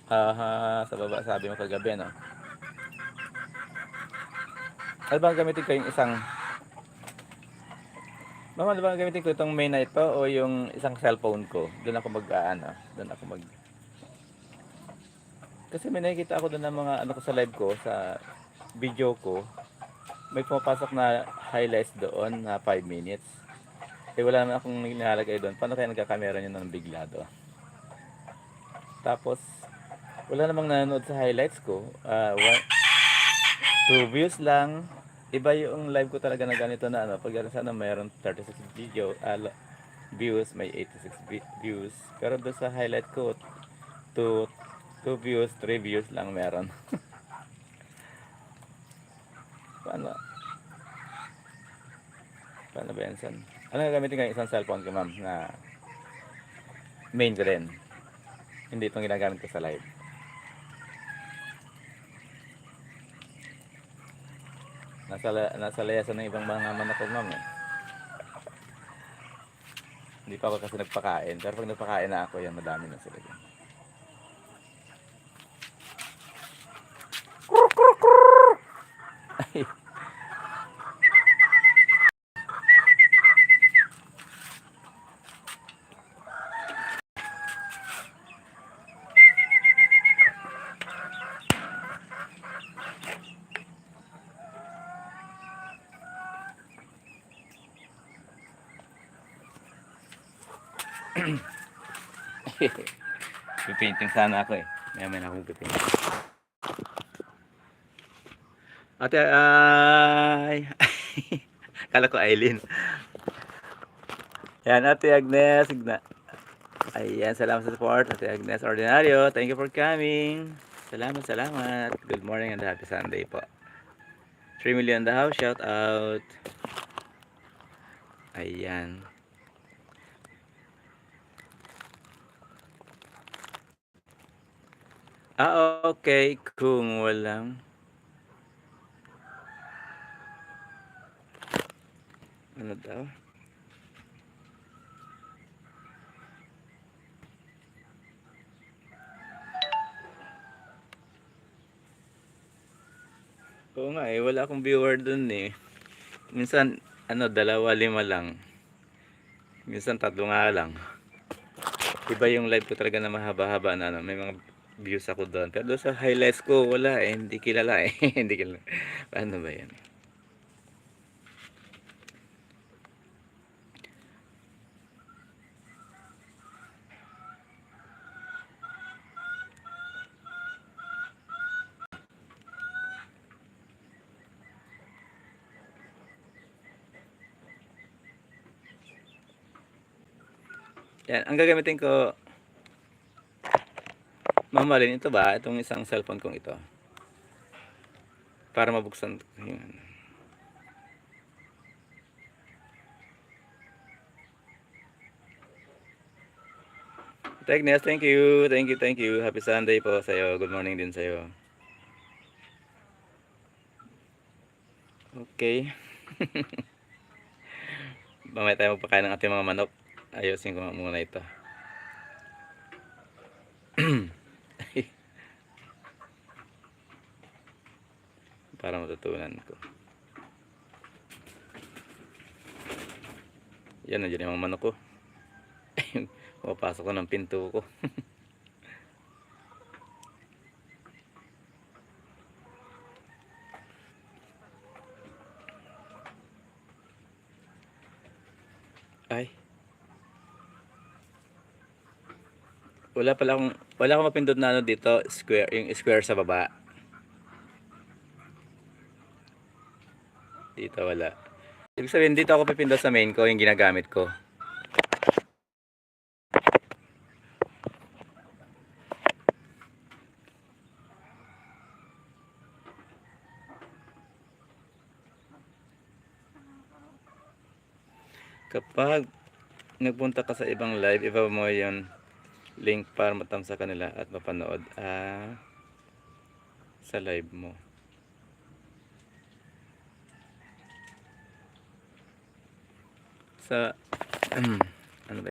Sa baba sabi mo kagabi ano? Ano bang gamitin ko yung isang Mama, ano bang gamitin ko itong main na ito o yung isang cellphone ko? Doon ako mag-aano, doon ako mag Kasi may nakikita ako doon ng mga ano ko sa live ko, sa video ko. May pumapasok na highlights doon na 5 minutes. Eh wala naman akong nilalagay doon. Paano kaya nagkakamera nyo ng bigla doon? Tapos, wala namang nanonood sa highlights ko. 2 views lang. Iba yung live ko talaga na ganito na ano. Pag sana mayroon 36 views, may 86 views. Pero doon sa highlight ko, 2 views, 3 views lang meron. Paano? Paano ba yan, son? Ano gagamitin kayo isang cellphone ko, ma'am, na main ko rin. Hindi itong ginagamit ko sa live. Nasa layasan ng ibang mga manok ko, ma'am. Eh. Hindi pa ako kasi nagpakain. Pero pag nagpakain na ako, yan, madami na sila dyan. Ay. Pipainting sana ako eh. May na akong pipainting. Ate ay. Kala ko Aileen. Yan, Ate Agnes. Ayan, salamat sa support. Ate Agnes Ordinario. Thank you for coming. Salamat. Good morning and happy Sunday po. 3 million the house. Shout out. Ayan. Okay. Kung walang ano daw? Oo nga eh, wala akong viewer dun eh. Minsan, ano, 2, 5 lang. Minsan 3 nga lang. Iba yung live ko talaga na mahaba-haba na ano, may mga views ako doon. Pero doon sa highlights ko, wala eh, hindi kilala eh. Hindi kilala. Paano ba yan? Yan, ang gagamitin ko, mamahalin ito ba? Itong isang cellphone kong ito. Para mabuksan. Yun. Agnes, thank you. Happy Sunday po sa'yo. Good morning din sa'yo. Okay. Mamaya tayo magpakain ng ating mga manok. Ayusin ko muna ito. Para matutunan ko. Yan, nandiyan yung mga manok ko. Pumapasok ko ng pinto ko. Ay. Wala akong mapindot na ano dito, square, yung square sa baba. Dito wala. Ibig sabihin dito ako pipindot sa main ko, yung ginagamit ko. Kapag nagpunta ka sa ibang live, iba mo yung link para matam sa kanila at mapanood sa live mo. Sa